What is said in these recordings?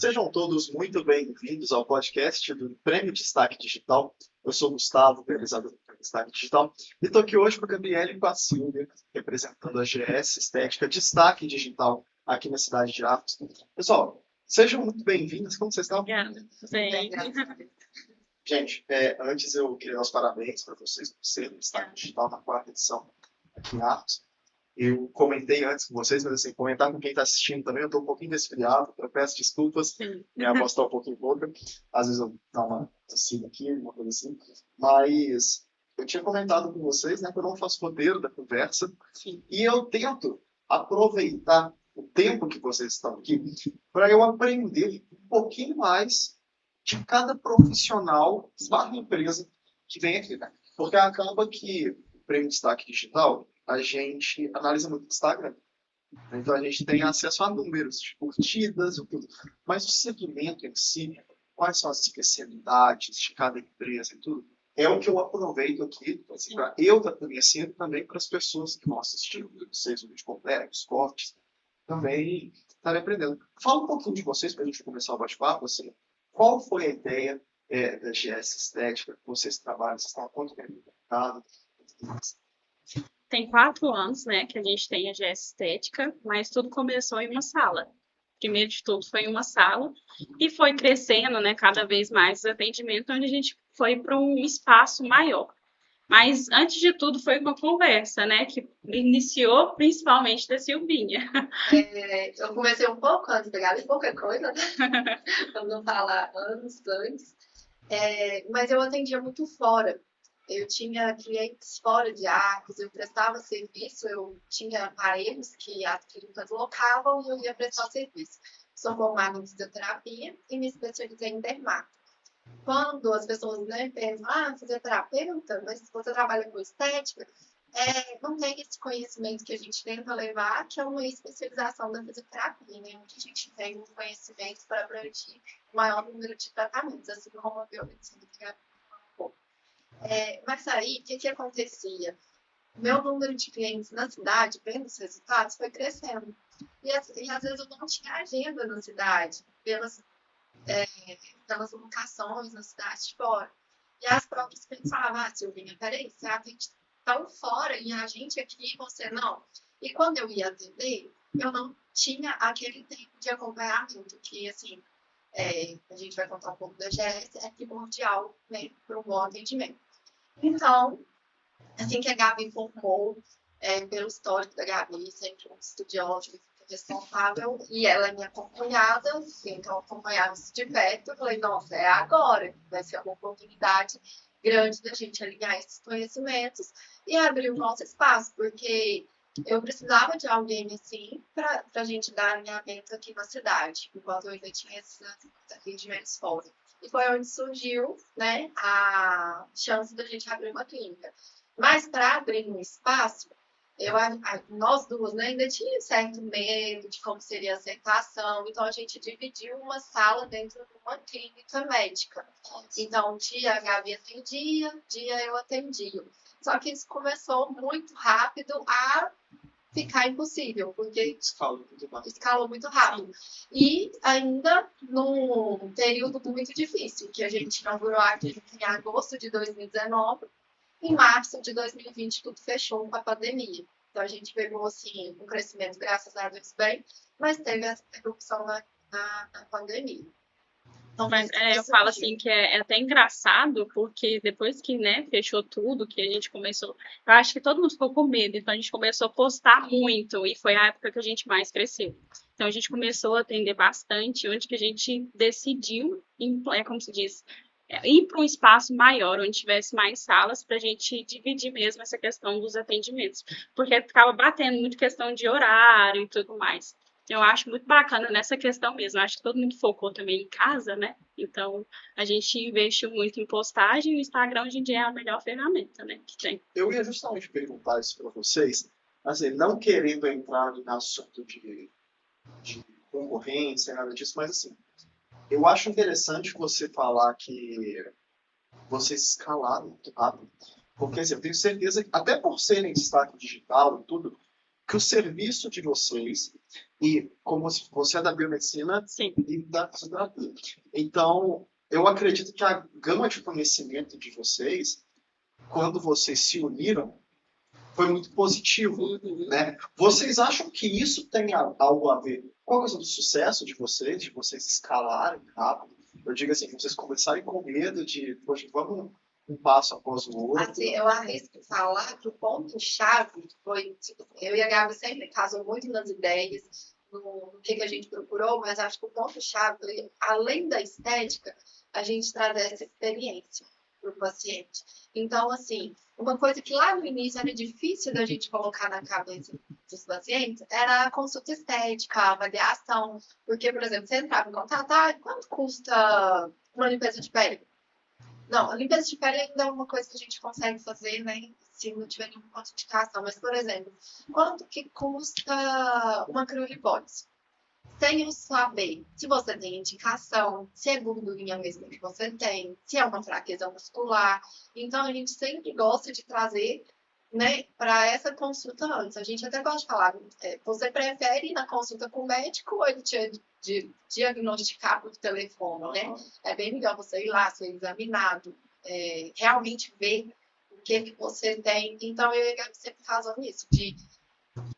sejam todos muito bem-vindos ao podcast do Prêmio Destaque Digital. Eu sou o Gustavo, realizador do Prêmio Destaque Digital, e estou aqui hoje com a Gabriela e com a Silvia, representando a GS Estética Destaque Digital aqui na cidade de Atos. Pessoal, sejam muito bem-vindos. Como vocês estão? Bem. Gente, antes eu queria dar os parabéns para vocês por serem no Destaque Digital na 4ª edição aqui em Atos. Eu comentei antes com vocês, mas assim, comentar com quem está assistindo também, eu estou um pouquinho resfriado, eu peço desculpas, minha voz está um pouquinho rouca, às vezes eu dou uma tossida aqui, uma coisa assim, mas eu tinha comentado com vocês, né, que eu não faço roteiro da conversa, e eu tento aproveitar o tempo que vocês estão aqui para eu aprender um pouquinho mais de cada profissional barra empresa que vem aqui, né? Porque acaba que o Prêmio Destaque Digital, a gente analisa muito o Instagram. Então a gente tem acesso a números de curtidas e tudo. Mas o segmento em si, quais são as especialidades de cada empresa e tudo, é o que eu aproveito aqui assim, para eu estar conhecendo também para as pessoas que vão assistir vocês, o vídeo completo, os cortes, também estarem aprendendo. Fala um pouquinho de vocês para a gente começar o bate-papo. Assim, qual foi a ideia da GS Estética que vocês trabalham? Vocês estão há quanto tempo no mercado? Tem 4 anos, né, que a gente tem a GS Estética, mas tudo começou em uma sala. Primeiro de tudo foi em uma sala e foi crescendo, né, cada vez mais o atendimento, onde a gente foi para um espaço maior. Mas antes de tudo foi uma conversa, né, que iniciou principalmente da Silvinha. Eu comecei um pouco antes da Gabi, pouca coisa, né? Vamos não falar anos antes. Mas eu atendia muito fora. Eu tinha clientes fora de Arcos, eu prestava serviço, eu tinha aparelhos que as clínicas locavam e eu ia prestar serviço. Sou formada em fisioterapia e me especializei em dermato. Quando as pessoas pensam, fisioterapeuta, mas se você trabalha com estética, não tem esse conhecimento que a gente tenta levar, que é uma especialização da fisioterapia, né? Onde a gente tem um conhecimento para abranger o maior número de tratamentos, assim como a biomedicina que é um pouco. Mas aí, o que acontecia? Meu número de clientes na cidade, vendo os resultados, foi crescendo. E às vezes eu não tinha agenda na cidade, pelas locações na cidade de fora. E as próprias clientes falavam, Silvinha, peraí, você atende tão fora e a gente aqui, você não. E quando eu ia atender, eu não tinha aquele tempo de acompanhamento, que assim, a gente vai contar um pouco da GS, é primordial, né, para um bom atendimento. Então, assim que a Gabi formou, pelo histórico da Gabi, sempre um estudioso responsável, e ela é minha acompanhada, então eu acompanhava isso de perto, eu falei, nossa, é agora, vai ser uma oportunidade grande da gente alinhar esses conhecimentos e abrir o nosso espaço, porque eu precisava de alguém assim para a gente dar alinhamento aqui na cidade, enquanto eu ainda tinha esses atendimentos fora. E foi onde surgiu, né, a chance da gente abrir uma clínica. Mas para abrir um espaço, nós duas, né, ainda tinha certo medo de como seria a aceitação, então a gente dividiu uma sala dentro de uma clínica médica. Então, dia a Gabi atendia, dia eu atendia. Só que isso começou muito rápido a ficar impossível, porque escalou muito rápido. E ainda num período muito difícil, que a gente inaugurou a clínica em agosto de 2019, em março de 2020 tudo fechou com a pandemia. Então a gente pegou assim um crescimento, graças a Deus, bem, mas teve essa interrupção na pandemia. Então, mas eu falo assim que é até engraçado, porque depois que, né, fechou tudo, que a gente começou, eu acho que todo mundo ficou com medo, então a gente começou a postar muito, e foi a época que a gente mais cresceu. Então a gente começou a atender bastante, onde que a gente decidiu, como se diz, ir para um espaço maior, onde tivesse mais salas, para a gente dividir mesmo essa questão dos atendimentos, porque ficava batendo muito questão de horário e tudo mais. Eu acho muito bacana nessa questão mesmo. Eu acho que todo mundo focou também em casa, né? Então, a gente investiu muito em postagem e o Instagram hoje em dia é a melhor ferramenta, né, que tem. Eu ia justamente perguntar isso para vocês, assim, não querendo entrar em assunto de concorrência, nada disso, mas assim, eu acho interessante você falar que vocês escalaram muito rápido, porque assim, eu tenho certeza que, até por serem destaque digital e tudo, que o serviço de vocês, e como você é da biomedicina Sim. e da fisioterapia, então eu acredito que a gama de conhecimento de vocês, quando vocês se uniram, foi muito positivo, né? Vocês acham que isso tem algo a ver com a coisa do sucesso de vocês escalarem rápido? Eu digo assim, vocês começarem com medo de, poxa, vamos um passo após o outro. Assim, eu arrisco falar que o ponto-chave foi, tipo, eu e a Gabi sempre casam muito nas ideias, no que a gente procurou, mas acho que o ponto-chave foi, além da estética, a gente trazer essa experiência para o paciente. Então, assim, uma coisa que lá no início era difícil da gente colocar na cabeça dos pacientes era a consulta estética, a avaliação. Porque, por exemplo, você entrava em contato, quanto custa uma limpeza de pele? Não, a limpeza de pele ainda é uma coisa que a gente consegue fazer, né? Se não tiver nenhuma contraindicação. Mas, por exemplo, quanto que custa uma criolipólise? Sem eu saber se você tem indicação, se é gordurinha mesmo que você tem, se é uma fraqueza muscular. Então, a gente sempre gosta de trazer, né, para essa consulta antes. A gente até gosta de falar, você prefere ir na consulta com o médico ou ele te diagnosticar por telefone, né? É bem melhor você ir lá, ser examinado, realmente ver o que você tem. Então, eu e a Gabi sempre fazendo isso, de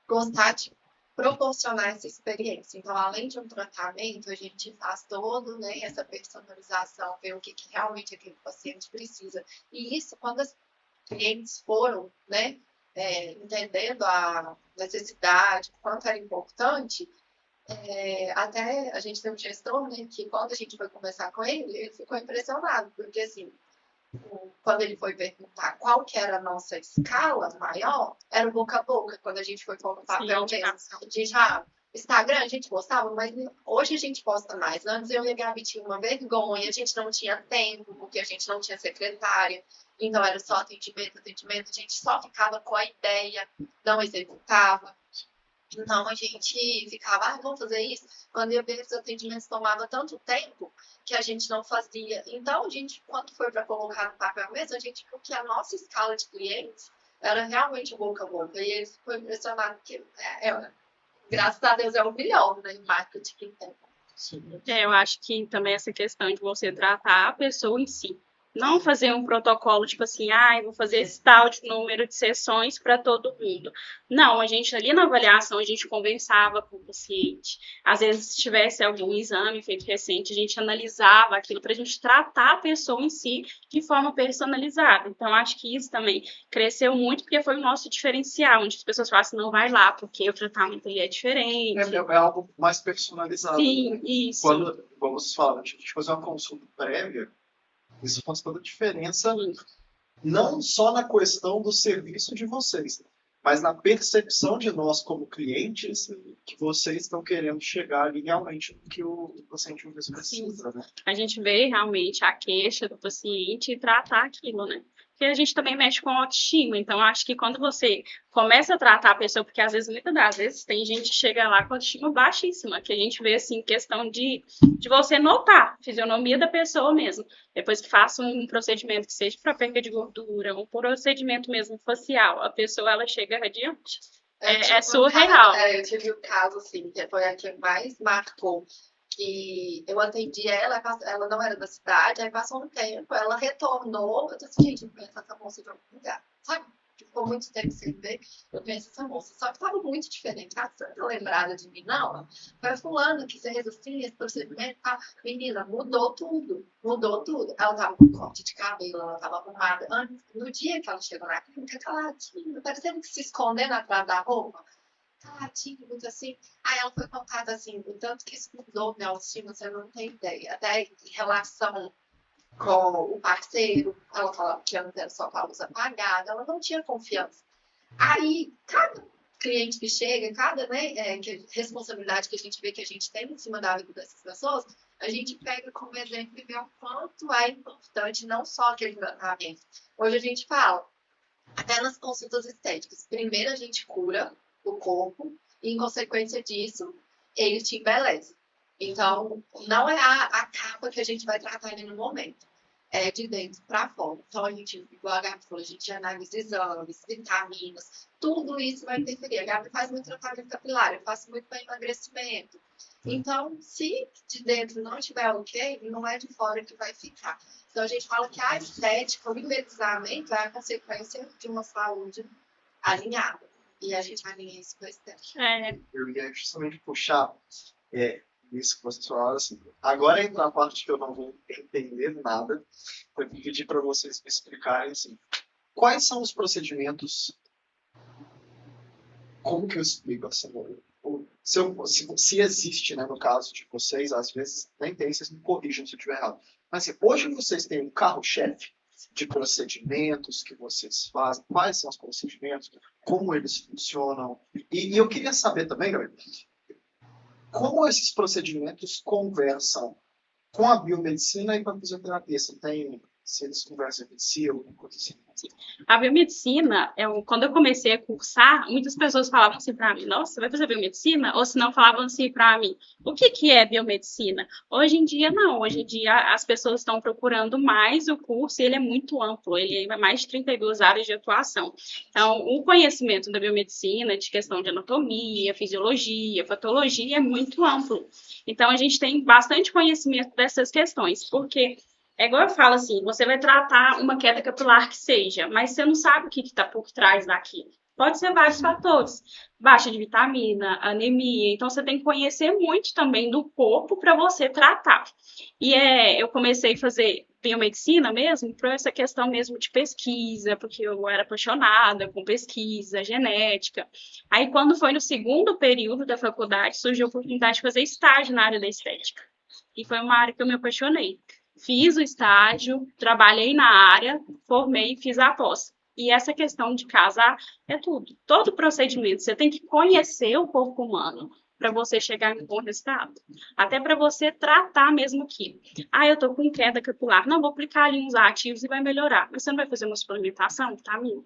gostar de proporcionar essa experiência. Então, além de um tratamento, a gente faz todo, né, essa personalização, ver o que realmente aquele paciente precisa. E isso, quando as clientes foram, né, entendendo a necessidade, o quanto era importante, até a gente tem um gestor, né, que quando a gente foi conversar com ele ficou impressionado, porque assim, quando ele foi perguntar qual que era a nossa escala maior, era o boca a boca, quando a gente foi pôr no papel mesmo. A gente, Instagram a gente postava, mas hoje a gente posta mais. Antes eu e a Gabi tinha uma vergonha, a gente não tinha tempo, porque a gente não tinha secretária, então era só atendimento, a gente só ficava com a ideia, não executava. Então a gente ficava, vamos fazer isso. Quando ia ver, os atendimentos tomavam tanto tempo que a gente não fazia. Então, a gente, quando foi para colocar no papel mesmo, a gente viu que a nossa escala de clientes era realmente boca a boca. E ele ficou impressionado, porque, graças a Deus, é um bilhão, né, em marketing que tem. Eu acho que também essa questão de você tratar a pessoa em si. Não fazer um protocolo tipo assim, vou fazer esse tal de número de sessões para todo mundo. Não, a gente ali na avaliação, a gente conversava com o paciente. Às vezes, se tivesse algum exame feito recente, a gente analisava aquilo para a gente tratar a pessoa em si de forma personalizada. Então, acho que isso também cresceu muito porque foi o nosso diferencial, onde as pessoas falam assim, não vai lá, porque o tratamento ali é diferente. É algo mais personalizado. Sim, isso. Quando, vamos falar, a gente fazer uma consulta prévia, isso faz toda a diferença, não só na questão do serviço de vocês, mas na percepção de nós como clientes, que vocês estão querendo chegar ali realmente no que o paciente precisa, né? A gente vê realmente a queixa do paciente e tratar aquilo, né? Porque a gente também mexe com autoestima, então acho que quando você começa a tratar a pessoa, porque às vezes, muitas das vezes, tem gente que chega lá com autoestima baixíssima, que a gente vê, assim, questão de você notar a fisionomia da pessoa mesmo. Depois que faça um procedimento que seja para perda de gordura, um procedimento mesmo facial, a pessoa, ela chega radiante. É surreal. Eu tive um caso, assim, que foi a que mais marcou, que eu atendi ela não era da cidade, aí passou um tempo, ela retornou, eu disse, gente, eu conheço essa moça de algum lugar, sabe? Ficou muito tempo sem ver, eu conheço essa moça, só que estava muito diferente, você não lembrada de mim, não? Foi fulano que fez assim, esse procedimento, menina, mudou tudo, ela estava com corte de cabelo, ela estava arrumada, no dia que ela chegou na clínica, caladinha, parecendo que se escondendo atrás da roupa, caladinho, muito assim. Aí ela foi contada assim, o tanto que isso mudou minha autoestima, você não tem ideia. Até em relação com o parceiro, ela falava que antes era só com a luz apagada, ela não tinha confiança. Aí, cada cliente que chega, cada responsabilidade que a gente vê que a gente tem em cima da vida dessas pessoas, a gente pega como exemplo e vê o quanto é importante não só aquele tratamento. Hoje a gente fala, até nas consultas estéticas, primeiro a gente cura o corpo e, em consequência disso, ele te embeleza. Então, não é a capa que a gente vai tratar ali no momento. é de dentro para fora. Então, a gente, igual a Gabi falou, a gente analisa exames, vitaminas, tudo isso vai interferir. A Gabi faz muito tratamento capilar, eu faço muito para emagrecimento. Então, se de dentro não estiver ok, não é de fora que vai ficar. Então, a gente fala que a estética, o embelezamento é a consequência de uma saúde alinhada. E a gente alinha isso com a estética. Eu ia justamente puxar isso que vocês falaram, assim. Agora entra a parte que eu não vou entender nada. Eu vou pedir para vocês me explicarem, assim, quais são os procedimentos, como que eu explico, assim, se existe, né, no caso de vocês, às vezes nem tem, vocês me corrijam se eu estiver errado. Mas assim, hoje vocês têm um carro-chefe de procedimentos que vocês fazem, quais são os procedimentos, como eles funcionam. E eu queria saber também, Gabriel, como esses procedimentos conversam com a biomedicina e com a fisioterapia. Se eles conversam entre si, alguma coisa assim. A biomedicina, quando eu comecei a cursar, muitas pessoas falavam assim para mim, nossa, você vai fazer biomedicina? Ou se não, falavam assim para mim, o que é biomedicina? Hoje em dia, não. Hoje em dia, as pessoas estão procurando mais o curso e ele é muito amplo. Ele é mais de 32 áreas de atuação. Então, o conhecimento da biomedicina, de questão de anatomia, fisiologia, patologia, é muito amplo. Então, a gente tem bastante conhecimento dessas questões, porque é igual eu falo assim, você vai tratar uma queda capilar que seja, mas você não sabe o que está por trás daquilo. Pode ser vários fatores, baixa de vitamina, anemia, então você tem que conhecer muito também do corpo para você tratar. E eu comecei a fazer biomedicina mesmo por essa questão mesmo de pesquisa, porque eu era apaixonada com pesquisa, genética. Aí quando foi no segundo período da faculdade, surgiu a oportunidade de fazer estágio na área da estética. E foi uma área que eu me apaixonei. Fiz o estágio, trabalhei na área, formei e fiz a pós. E essa questão de casar é tudo. Todo procedimento, você tem que conhecer o corpo humano para você chegar em um bom resultado. Até para você tratar mesmo aquilo. Eu tô com queda capilar. Não, vou aplicar ali uns ativos e vai melhorar. Mas você não vai fazer uma suplementação, vitamina?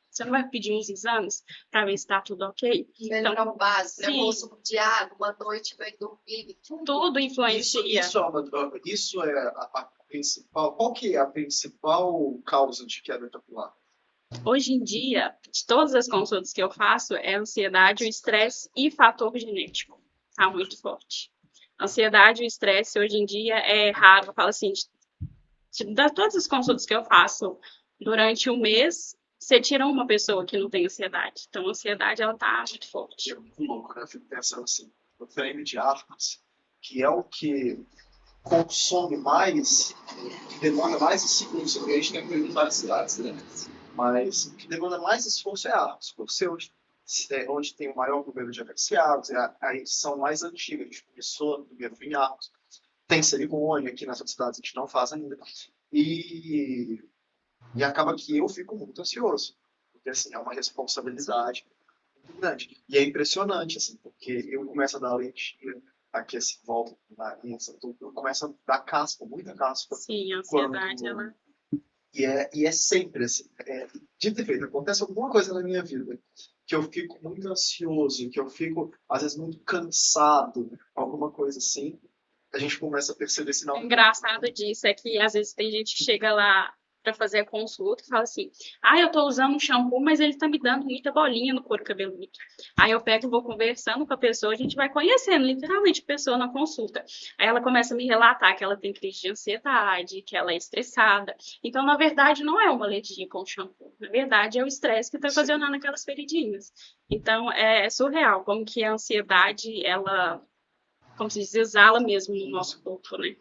Você não vai pedir uns exames para ver se está tudo ok? Melhorar o básico, né? O suco de água, uma noite vai dormir. Tudo influencia. Isso é a principal. Qual que é a principal causa de queda capilar? Hoje em dia, de todas as consultas que eu faço, é ansiedade, o estresse e fator genético. Tá muito forte. Ansiedade e o estresse, hoje em dia, é raro. Eu falo assim, de todas as consultas que eu faço durante um mês, você tira uma pessoa que não tem ansiedade. Então, a ansiedade, ela tá muito forte. É muito louco, né? Eu fico pensando assim, o treino de arcos, que é o que consome mais, que demanda mais esforço, porque a gente tem em várias cidades, né? Mas o que demanda mais esforço é arcos, por ser onde tem o maior número de agreciados, é a edição mais antiga, a gente começou primeiro em arcos. Tem cerimônia, aqui nessas cidades a gente não faz ainda. E acaba que eu fico muito ansioso, porque assim, é uma responsabilidade muito grande. E é impressionante, assim, porque eu começo a dar lentilha, aqui assim, volta do nariz, eu começo a dar caspa, muita caspa. Sim, a ansiedade, quando... ela... E é sempre assim, dito e feito, acontece alguma coisa na minha vida que eu fico muito ansioso, que eu fico, às vezes, muito cansado, alguma coisa assim, a gente começa a perceber sinal. O engraçado disso é que às vezes tem gente que chega lá para fazer a consulta e fala assim: eu tô usando um shampoo, mas ele tá me dando muita bolinha no couro cabeludo. Aí eu pego e vou conversando com a pessoa, a gente vai conhecendo literalmente a pessoa na consulta. Aí ela começa a me relatar que ela tem crise de ansiedade, que ela é estressada. Então, na verdade, não é uma alergia com o shampoo. Na verdade, é o estresse que está ocasionando aquelas feridinhas. Então, é surreal como que a ansiedade, ela, como se diz, exala mesmo no nosso corpo, né?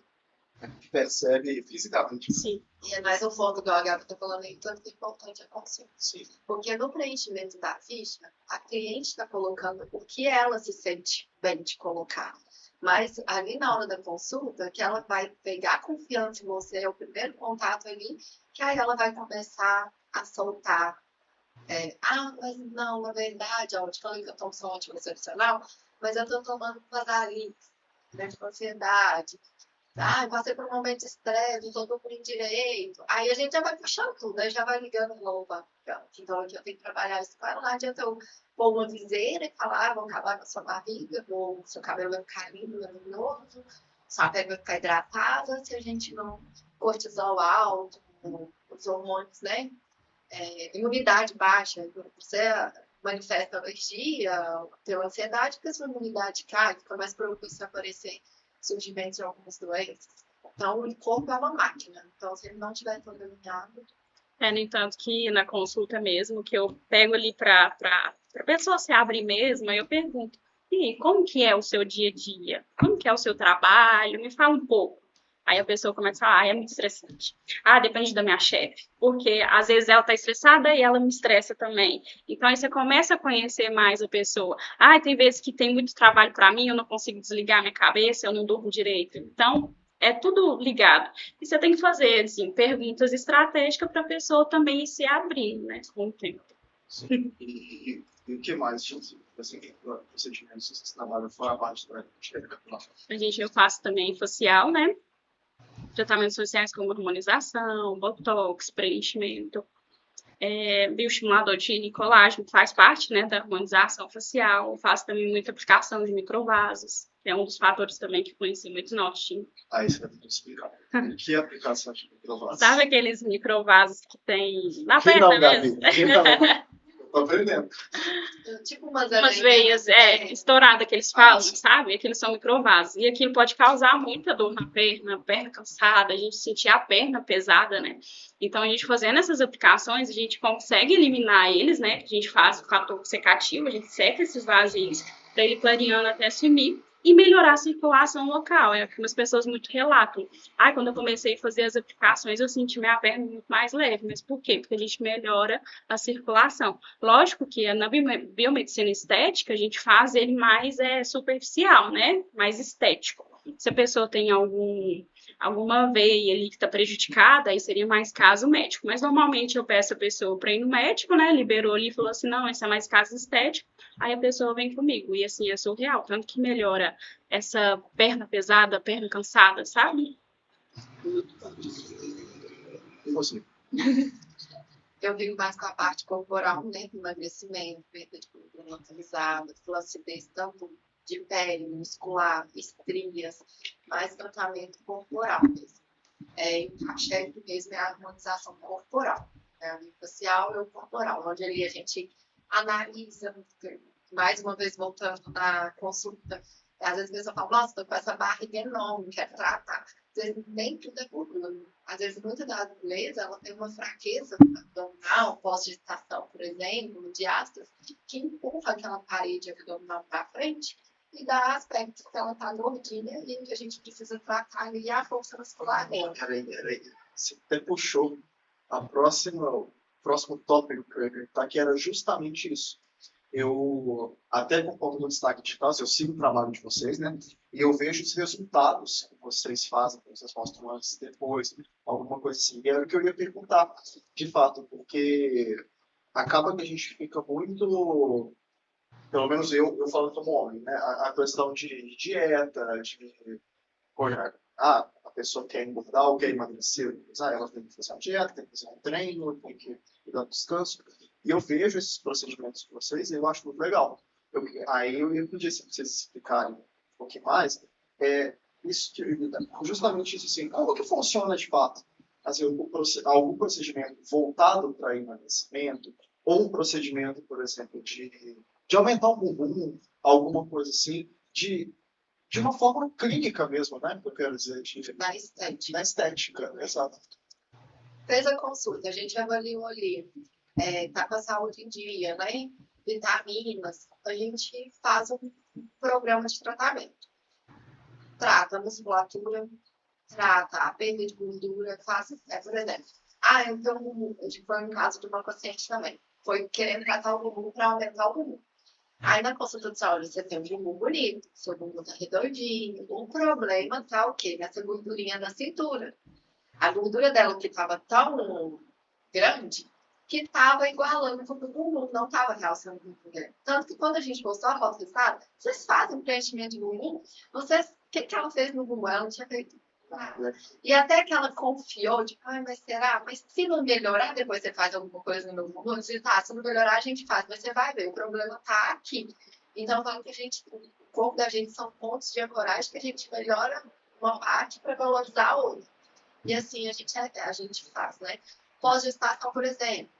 Percebe fisicamente. Sim. E é mais um ponto que a Gabi está falando aí, tanto importante a consciência. Sim. Porque no preenchimento da ficha, a cliente está colocando o que ela se sente bem de colocar. Mas ali na hora da consulta, que ela vai pegar confiança em você, é o primeiro contato ali, que aí ela vai começar a soltar. Mas não, na verdade, eu te falei que eu tomo só anticoncepcional, mas eu estou tomando Vasalix, né, de ansiedade. Passei por um momento de estresse, não estou dormindo direito. Aí a gente já vai puxando tudo, aí já vai ligando de novo. Então aqui eu tenho que trabalhar isso com ela. Não adianta eu pôr uma viseira e falar, vão acabar com a sua barriga, ou seu cabelo vai ficar lindo, luminoso. sua pele vai ficar hidratada, se a gente não cortisol alto, os hormônios, né? Imunidade baixa, você manifesta alergia, tem ansiedade, porque a sua imunidade cai, fica mais propício a aparecer surgimento de algumas doenças. Então, o corpo é uma máquina. Então, se ele não estiver todo alinhado, No entanto, que na consulta mesmo, que eu pego ali para a pessoa se abrir mesmo, aí eu pergunto, e aí, como que é o seu dia a dia? Como que é o seu trabalho? Me fala um pouco. Aí a pessoa começa a falar, é muito estressante. Depende da minha chefe. Porque às vezes ela tá estressada e ela me estressa também. Então aí você começa a conhecer mais a pessoa. Tem vezes que tem muito trabalho para mim, eu não consigo desligar minha cabeça, eu não durmo direito. Então, é tudo ligado. E você tem que fazer, assim, perguntas estratégicas para a pessoa também ir se abrindo, né, com o tempo. Sim. E o que mais, assim, procedimentos que vocês trabalham fora a parte da recapitulação? Eu faço também facial, né? Tratamentos faciais como harmonização, botox, preenchimento, bioestimulador de colágeno, faz parte, né, da harmonização facial. Eu faço também muita aplicação de microvasos, que é um dos fatores também que influencia muito na autoestima. Isso vai ter que explicar. O que é aplicação de microvasos? Sabe aqueles microvasos que tem na Quem perna não, Gabi? mesmo? Quem não? Tô aprendendo. tipo umas Veias estouradas que eles falam, sabe? Aqueles são microvasos. E aquilo pode causar muita dor na perna cansada, a gente sentir a perna pesada, né? Então, a gente fazendo essas aplicações, a gente consegue eliminar eles, né? A gente faz o fator secativo, a gente seca esses vasinhos para ele clareando até sumir e melhorar a circulação local. É o que as pessoas muito relatam. Quando eu comecei a fazer as aplicações, eu senti minha perna muito mais leve. Mas por quê? Porque a gente melhora a circulação. Lógico que na biomedicina estética, a gente faz ele mais superficial, né? Mais estético. Se a pessoa tem alguma veia ali que está prejudicada, aí seria mais caso médico. Mas normalmente eu peço a pessoa para ir no médico, né? Liberou ali e falou assim, não, esse é mais caso estético. Aí a pessoa vem comigo. E assim, é surreal. Tanto que melhora essa perna pesada, perna cansada, sabe? E você? Eu vivo mais com a parte corporal, né? Emagrecimento, perda de gordura localizada, flacidez, tanto de pele, muscular, estrias, mais tratamento corporal mesmo. O chefe mesmo é a harmonização corporal. Né? A facial é o corporal, onde ali a gente analisa, mais uma vez voltando na consulta, às vezes a pessoa fala, nossa, tô com essa barriga enorme, quero tratar. Às vezes nem tudo é gordura. Às vezes muita da beleza, ela tem uma fraqueza abdominal, pós-gestação, por exemplo, diástase, que empurra aquela parede abdominal para frente e dá aspecto que ela tá gordinha e a gente precisa tratar ali a força muscular dela. Peraí. Você até puxou o próximo tópico que eu ia acreditar, que era justamente isso. Eu, até por conta do destaque de caso, eu sigo o trabalho de vocês, né? E eu vejo os resultados que vocês fazem, que vocês mostram antes e depois, alguma coisa assim. E era o que eu ia perguntar, de fato, porque acaba que a gente fica muito, pelo menos eu falo como homem, né? A questão de dieta, a pessoa quer engordar ou quer emagrecer, ela tem que fazer uma dieta, tem que fazer um treino, tem que dar um descanso. E eu vejo esses procedimentos de vocês e eu acho muito legal. Aí eu ia pedir se vocês explicarem um pouquinho mais. Isso, justamente isso assim, como que funciona de fato? Assim, algum procedimento voltado para emagrecimento, ou um procedimento, por exemplo, de aumentar o bumbum, alguma coisa assim, de uma forma clínica mesmo, né? Que eu quero dizer, na estética, exato. Fez a consulta, a gente avaliou ali, tá com a saúde em dia, né? Vitaminas, a gente faz um programa de tratamento. Trata a musculatura, trata a perda de gordura, faz, por exemplo. Então, foi um caso de uma paciente também. Foi querendo tratar o bumbum para aumentar o bumbum. Aí na consulta de saúde você tem um bumbum bonito, seu bumbum tá redondinho. O problema tá o quê? Nessa gordurinha da cintura. A gordura dela que estava tão grande que estava igualando com o bumbum, não estava realçando o bumbum. Tanto que quando a gente postou a foto resultado, vocês fazem preenchimento de bumbum? O que ela fez no bumbum? Ela não tinha feito nada. E até que ela confiou, tipo, mas será? Mas se não melhorar, depois você faz alguma coisa no bumbum? Se não melhorar, a gente faz, mas você vai ver, o problema tá aqui. Então, falo que o corpo da gente são pontos de ancoragem que a gente melhora uma parte para valorizar a outra. E assim a gente faz, né? Pós-gestação, por exemplo,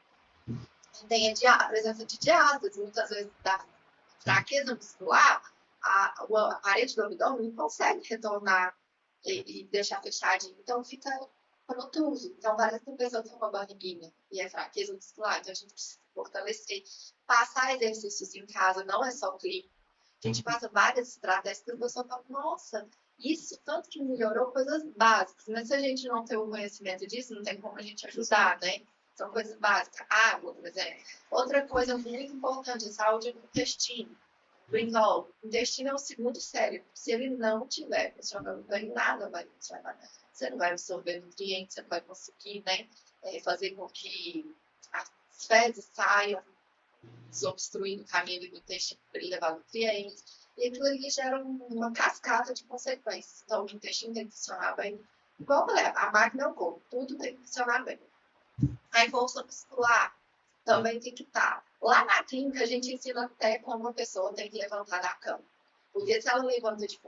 tem a presença de diástase, muitas vezes da fraqueza muscular, a parede do abdômen não consegue retornar e deixar fechadinho, então fica protuso. Então parece que a pessoa tem uma barriguinha e é fraqueza muscular, então a gente precisa fortalecer. Passar exercícios em casa não é só clínico. A gente passa várias estratégias que a pessoa fala, nossa, isso tanto que melhorou coisas básicas, mas se a gente não tem o conhecimento disso, não tem como a gente ajudar, né? São coisas básicas. Água, por exemplo. Outra coisa muito importante, a saúde do intestino. O intestino é o segundo cérebro. Se ele não tiver funcionando bem, nada vai funcionar. Você não vai absorver nutrientes, você não vai conseguir, né, fazer com que as fezes saiam, desobstruindo o caminho do intestino para ele levar nutrientes. E aquilo ali gera uma cascata de consequências. Então, o intestino tem que funcionar bem. Igual eu falei, a máquina é o corpo, tudo tem que funcionar bem. A força muscular também tem que estar. Lá na clínica, a gente ensina até como a pessoa tem que levantar da cama. Porque se ela levanta de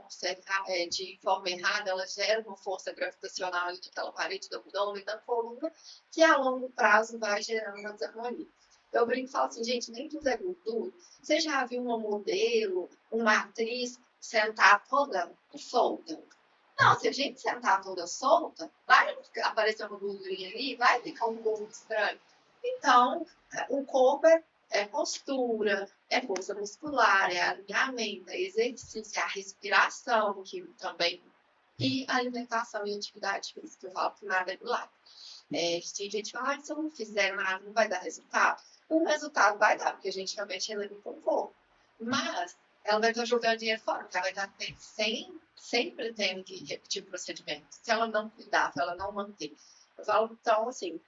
forma errada, ela gera uma força gravitacional ali naquela parede do abdômen, da coluna, que a longo prazo vai gerando uma desarmonia. Eu brinco e falo assim, gente, nem tudo é gordura. Você já viu uma modelo, uma atriz sentar toda solta? Não, se a gente sentar toda solta, vai aparecer uma gordurinha ali, vai ficar um corpo estranho. Então, o corpo é postura, é força muscular, é alinhamento, é exercício, é a respiração, que também, e alimentação e atividade física, eu falo que nada é do lado. Tem gente que fala, se eu não fizer nada, não vai dar resultado. O resultado vai dar, porque a gente realmente alimenta o corpo. Mas ela vai estar jogando dinheiro fora, porque ela vai estar sempre tendo que repetir o procedimento. Se ela não cuidar, se ela não manter. Eu falo, então, assim,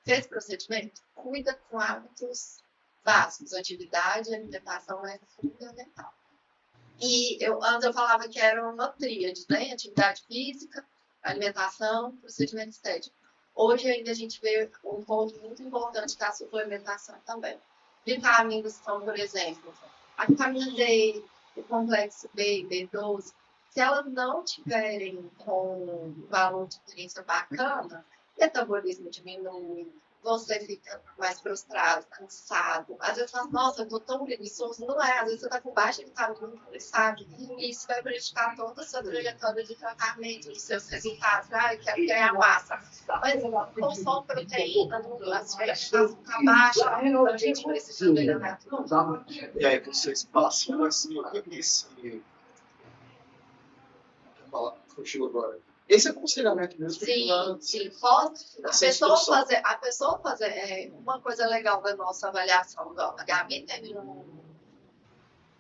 fez procedimento, cuida com hábitos básicos. Atividade e alimentação é fundamental. E antes eu falava que era uma tríade, né? Atividade física, alimentação, procedimento estético. Hoje ainda a gente vê um ponto muito importante da suplementação também. Vitaminas são, por exemplo, a vitamina D, o complexo B, B12. Se elas não tiverem com um valor de nutriência bacana, o metabolismo diminui, você fica mais prostrado, cansado. Às vezes você fala, nossa, eu tô tão preguiçoso. Não é, às vezes você tá com baixa vitamina, sabe? E isso vai prejudicar toda a sua trajetória de tratamento, os seus resultados. Ah, eu quero ganhar massa. Mas consome proteína, as fezes tá baixa, a gente precisa melhorar tudo. E aí vocês passam assim, contigo agora. Esse aconselhamento mesmo. Sim. A pessoa fazer uma coisa legal da nossa avaliação. A Gabi teve um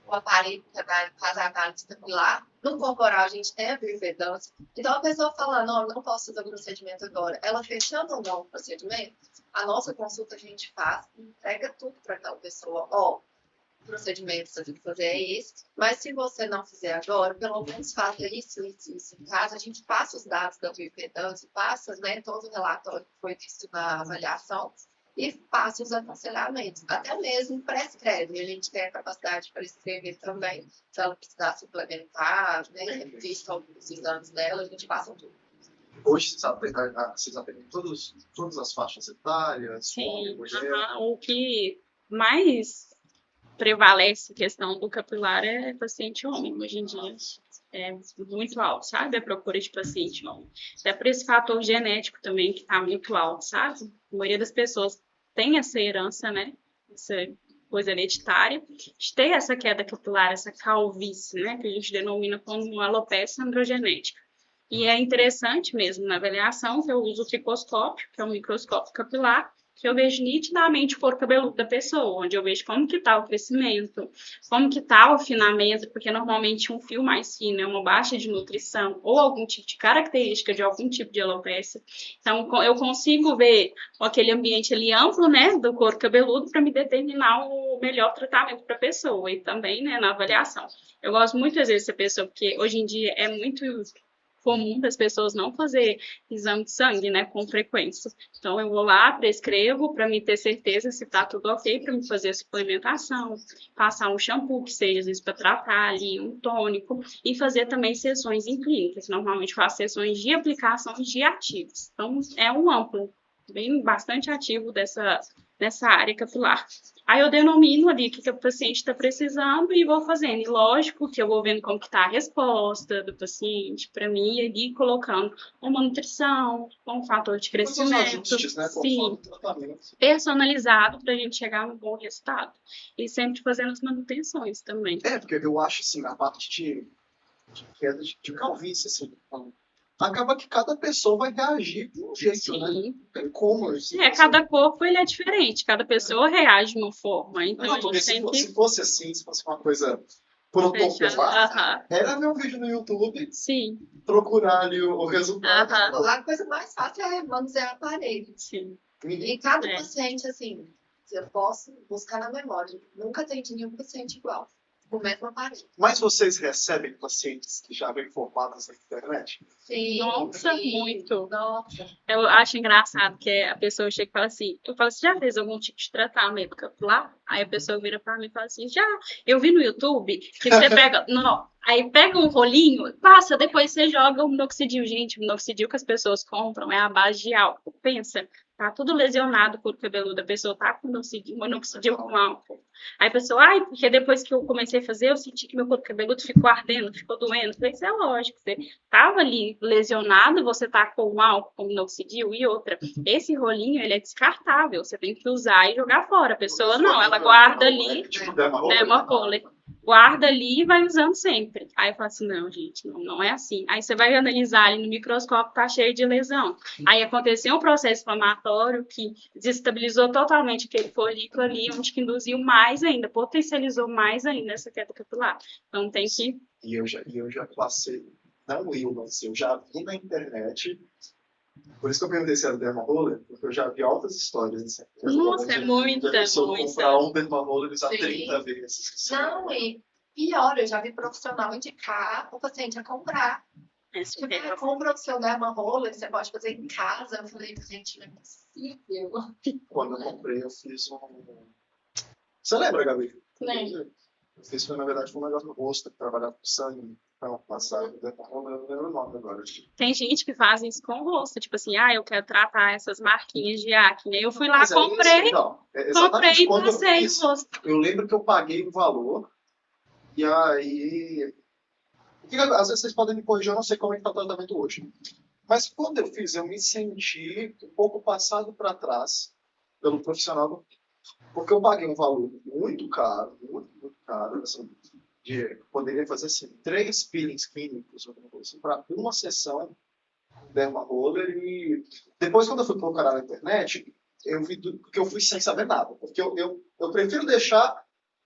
aparelho que faz a análise capilar. No corporal, a gente tem a bioimpedância. Então, a pessoa fala, não, eu não posso fazer o procedimento agora. Ela fechando ou não o procedimento, a nossa consulta a gente faz e entrega tudo para aquela pessoa. O procedimento que você tem que fazer é esse, mas se você não fizer agora, pelo menos faça isso em casa. A gente passa os dados da bioimpedância, passa, né, todo o relatório que foi visto na avaliação e passa os aconselhamentos. Até mesmo prescreve, a gente tem a capacidade de prescrever também, se ela precisar suplementar, né, visto alguns exames dela, a gente passa tudo. Hoje vocês atendem todas as faixas etárias? Sim, o que mais prevalece a questão do capilar é paciente homem, hoje em dia. É muito alto, sabe? A procura de paciente homem. Até por esse fator genético também, que está muito alto, sabe? A maioria das pessoas tem essa herança, né? Essa coisa hereditária, de ter essa queda capilar, essa calvície, né? Que a gente denomina como alopecia androgenética. E é interessante mesmo na avaliação que eu uso o tricoscópio, que é um microscópio capilar, que eu vejo nitidamente o couro cabeludo da pessoa, onde eu vejo como que está o crescimento, como que está o afinamento, porque normalmente um fio mais fino é uma baixa de nutrição ou algum tipo de característica de algum tipo de alopecia. Então, eu consigo ver aquele ambiente ali amplo, né, do couro cabeludo para me determinar o melhor tratamento para a pessoa e também, né, na avaliação. Eu gosto muito, às vezes, dessa pessoa, porque hoje em dia é muito comum das pessoas não fazer exame de sangue, né, com frequência. Então, eu vou lá, prescrevo para me ter certeza se está tudo ok, para me fazer a suplementação, passar um shampoo que seja, às vezes, para tratar ali, um tônico, e fazer também sessões em clínicas. Normalmente, faço sessões de aplicação de ativos. Então, é um amplo, bem bastante ativo dessa área capilar. Aí eu denomino ali o que o paciente está precisando e vou fazendo. E lógico que eu vou vendo como que está a resposta do paciente para mim e ali colocando uma nutrição, um fator de Todos os crescimento, ajustes, né? sim, Conforme o tratamento. personalizado para a gente chegar no bom resultado. E sempre fazendo as manutenções também. Porque eu acho, assim, a parte de queda de calvície, assim, acaba que cada pessoa vai reagir de um jeito, né? Sim. Não tem como. Assim, Cada corpo ele é diferente, cada pessoa reage de uma forma. Então Não, a porque gente tem que se fosse assim, se fosse uma coisa protocolar, aham. era meu vídeo no YouTube, Sim, procurar ali o resultado. aham, A coisa mais fácil é manusear o aparelho. sim. E cada É. paciente, assim, eu posso buscar na memória. Nunca atendi nenhum paciente igual. O mesmo aparelho. Mas vocês recebem pacientes que já vêm formados na internet? Sim, Nossa, sim. muito. Nossa. Eu acho engraçado que a pessoa chega e fala assim, eu falo, você já fez algum tipo de tratamento capilar? Aí a pessoa vira pra mim e fala assim, já, eu vi no YouTube que você pega, não, aí pega um rolinho, passa, depois você joga o minoxidil. Gente, o minoxidil que as pessoas compram é a base de álcool. Pensa, tá tudo lesionado, o couro cabeludo, a pessoa tá com minoxidil com álcool. Aí a pessoa, ai, porque depois que eu comecei a fazer, eu senti que meu couro cabeludo ficou ardendo, ficou doendo. Eu falei, isso é lógico, você tava ali lesionado, você tá com álcool, com minoxidil e outra. Esse rolinho, ele é descartável, você tem que usar e jogar fora. A pessoa não, ela guarda ali, Tipo, dermaroller? dermaroller, guarda ali e vai usando sempre. Aí eu falo assim, não, gente, não é assim. Aí você vai analisar ali no microscópio, tá cheio de lesão. Aí aconteceu um processo inflamatório que desestabilizou totalmente aquele folículo ali, onde que induziu mais ainda, potencializou mais ainda essa queda capilar. Então tem que... E eu já passei, não mas eu já vi na internet, por isso que eu perguntei se era dermaroller, porque eu já vi altas histórias. Assim, Nossa, é muita, a pessoa muita. comprar um dermaroller e usar Sim. 30 vezes. Assim. Não, e pior, eu já vi profissional indicar o paciente a comprar. Esse Tipo, compra o seu dermaroller, você pode fazer em casa. Eu falei, gente, não é possível. Quando eu comprei, eu fiz um... Você lembra, Gabi? Lembro. Eu fiz, na verdade, um negócio no rosto, trabalhar com sangue, então, passar, eu não lembro o nome agora. Tem gente que faz isso com o rosto, tipo assim, eu quero tratar essas marquinhas de acne. Aí eu fui lá, Mas é isso, comprei então, comprei e quando eu passei fiz, no rosto. eu lembro que eu paguei o valor, e aí... Às vezes vocês podem me corrigir, eu não sei como é que está o tratamento hoje. Mas quando eu fiz, eu me senti um pouco passado para trás pelo profissional, porque eu paguei um valor muito caro, muito caro, assim, poderia fazer assim, 3 peelings clínicos, assim, para uma sessão dermaroller, e depois quando eu fui procurar na internet, eu vi tudo, porque eu fui sem saber nada, porque eu prefiro deixar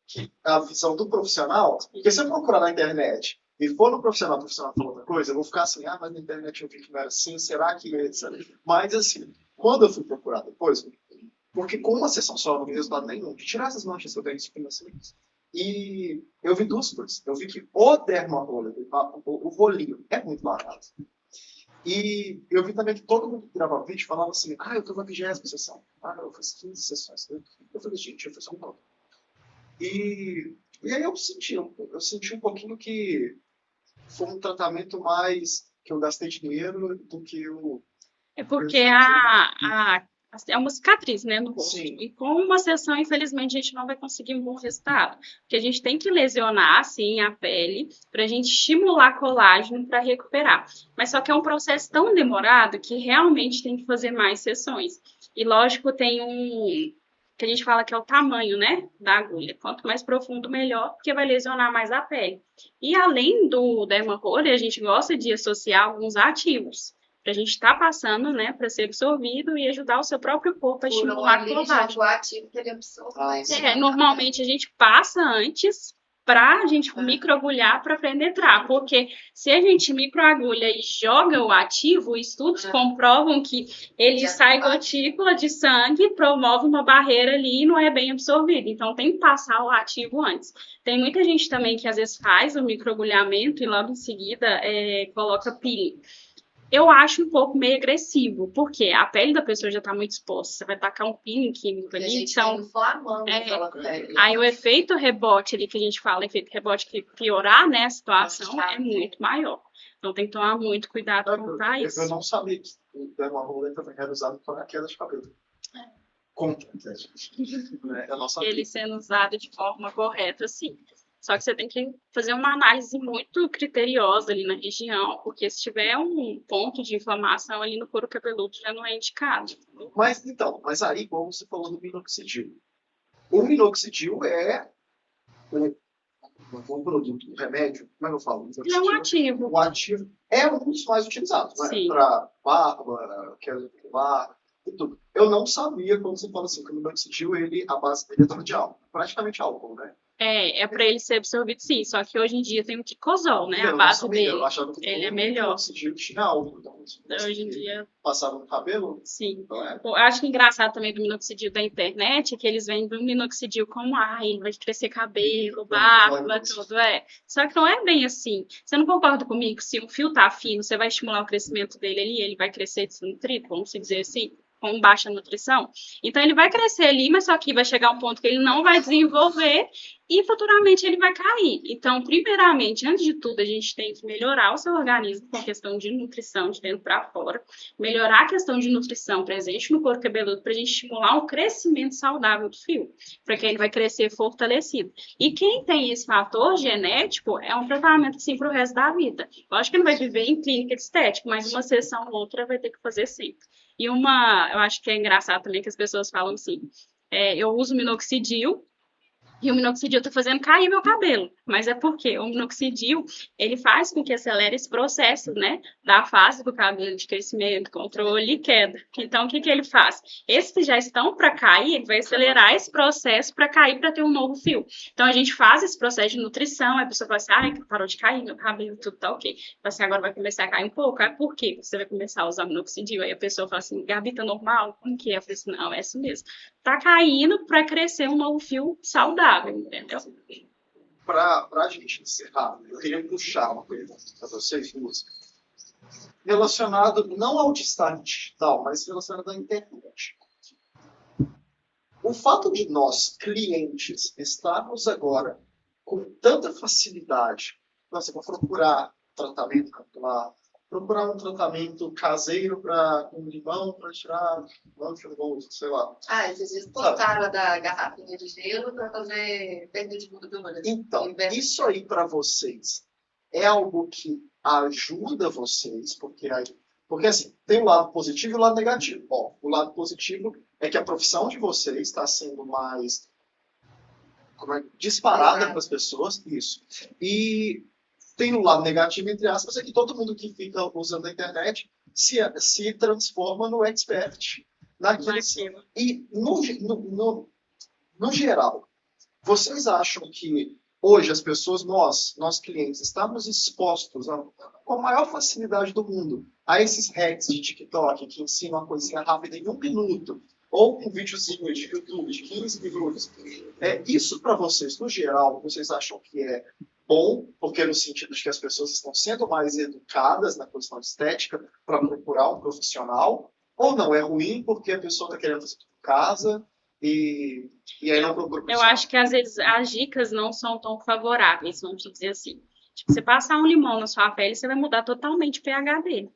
que a visão do profissional, porque se eu procurar na internet e for no profissional, o profissional falou outra coisa, eu vou ficar assim, mas na internet eu vi que não era assim, será que é isso? Mas assim, quando eu fui procurar depois, porque com uma sessão só não vi resultado nenhum, de tirar essas manchas que eu tenho em espinhas assim, e eu vi duas coisas. Eu vi que o dermaroller, o rolinho, é muito barato. E eu vi também que todo mundo que gravava vídeo falava assim, eu tô na 20ª sessão. Eu fiz 15 sessões. Eu falei, gente, eu fiz só uma. E aí eu senti um pouquinho que foi um tratamento mais que eu gastei dinheiro do que o... É porque é uma cicatriz, né, no rosto. Sim. E com uma sessão, infelizmente, a gente não vai conseguir um bom resultado. Porque a gente tem que lesionar, sim, a pele, para a gente estimular colágeno para recuperar. Mas só que é um processo tão demorado que realmente tem que fazer mais sessões. E, lógico, tem que a gente fala que é o tamanho, né, da agulha. Quanto mais profundo, melhor, porque vai lesionar mais a pele. E além do dermaroller, a gente gosta de associar alguns ativos, para a gente estar passando, né, para ser absorvido e ajudar o seu próprio corpo a estimular o colágeno. O ativo que ele absorve. Normalmente a gente passa antes para a gente microagulhar para penetrar, porque se a gente microagulha e joga o ativo, estudos comprovam que ele sai gotícula de sangue, promove uma barreira ali e não é bem absorvido, então tem que passar o ativo antes. Tem muita gente também que às vezes faz o microagulhamento e logo em seguida coloca peeling. Eu acho um pouco meio agressivo, porque a pele da pessoa já está muito exposta, você vai tacar um peeling químico ali, então aí o efeito rebote ali que a gente fala, efeito rebote que piorar, né, a situação é muito maior. Então tem que tomar muito cuidado com isso. Eu não sabia que o dermaroller também era usado para queda de cabelo. Contra, eu não sabia. Ele sendo usado de forma correta, sim. Só que você tem que fazer uma análise muito criteriosa ali na região, porque se tiver um ponto de inflamação ali no couro cabeludo, já não é indicado. Mas aí, como você falou do minoxidil. O minoxidil é um produto, um remédio, como é que eu falo? Ele é um ativo. O ativo é um dos mais utilizados, né? Para barba, queda de barba e tudo. Eu não sabia, quando você fala assim, que o minoxidil, a base dele é de álcool, praticamente álcool, né? É para ele ser absorvido, sim. Só que hoje em dia tem o Kikosol, né? A base dele. Eu achava que ele é melhor. O tinha álcool. Então, hoje em dia... Passava no cabelo? Sim. Eu acho que engraçado também do minoxidil da internet é que eles vendem o minoxidil como, ele vai crescer cabelo, barba, tudo, Só que não é bem assim. Você não concorda comigo? Se o fio tá fino, você vai estimular o crescimento dele ali, ele vai crescer desnutrido, vamos dizer assim? Com baixa nutrição. Então, ele vai crescer ali, mas só que vai chegar um ponto que ele não vai desenvolver e futuramente ele vai cair. Então, primeiramente, antes de tudo, a gente tem que melhorar o seu organismo com a questão de nutrição de dentro para fora, melhorar a questão de nutrição presente no couro cabeludo para a gente estimular o crescimento saudável do fio, para que ele vai crescer fortalecido. E quem tem esse fator genético é um tratamento assim para o resto da vida. Lógico que não vai viver em clínica de estética, mas uma sessão ou outra vai ter que fazer sempre. E eu acho que é engraçado também que as pessoas falam assim, eu uso minoxidil, e o minoxidil está fazendo cair meu cabelo. Mas é porque o minoxidil, ele faz com que acelere esse processo, né? Da fase do cabelo de crescimento, controle e queda. Então, o que ele faz? Esses que já estão para cair, ele vai acelerar esse processo para cair, para ter um novo fio. Então, a gente faz esse processo de nutrição, a pessoa fala assim, parou de cair meu cabelo, tudo tá ok. Assim, agora vai começar a cair um pouco. Por quê? Você vai começar a usar minoxidil. Aí a pessoa fala assim, Gabi, tá normal? Como que é? Eu falei assim, não, é assim mesmo. Tá caindo para crescer um novo fio saudável, entendeu? Para a gente encerrar, eu queria puxar uma coisa para vocês duas. Relacionado não ao destaque digital, mas relacionado à internet. O fato de nós, clientes, estarmos agora com tanta facilidade, nossa, vou procurar tratamento capilar, procurar um tratamento caseiro com limão para tirar mancha no rosto, sei lá. Esses dias postaram a da garrafinha de gelo para fazer perda de gordura. Então, isso aí para vocês é algo que ajuda vocês, porque assim, tem o lado positivo e o lado negativo. O lado positivo é que a profissão de vocês está sendo mais disparada para as pessoas, isso. E tem um lado negativo, entre aspas, é que todo mundo que fica usando a internet se transforma no expert naquilo. E, no geral, vocês acham que hoje as pessoas, nós clientes, estamos expostos com a maior facilidade do mundo a esses hacks de TikTok que ensinam uma coisinha rápida em 1 minuto, ou um videozinho de YouTube de 15 minutos. Isso para vocês, no geral, vocês acham que é bom, porque no sentido de que as pessoas estão sendo mais educadas na questão de estética para procurar um profissional, ou não é ruim porque a pessoa está querendo fazer tudo em casa e aí não procura profissional? Eu acho que às vezes as dicas não são tão favoráveis, vamos dizer assim. Tipo, você passar um limão na sua pele, você vai mudar totalmente o pH dele.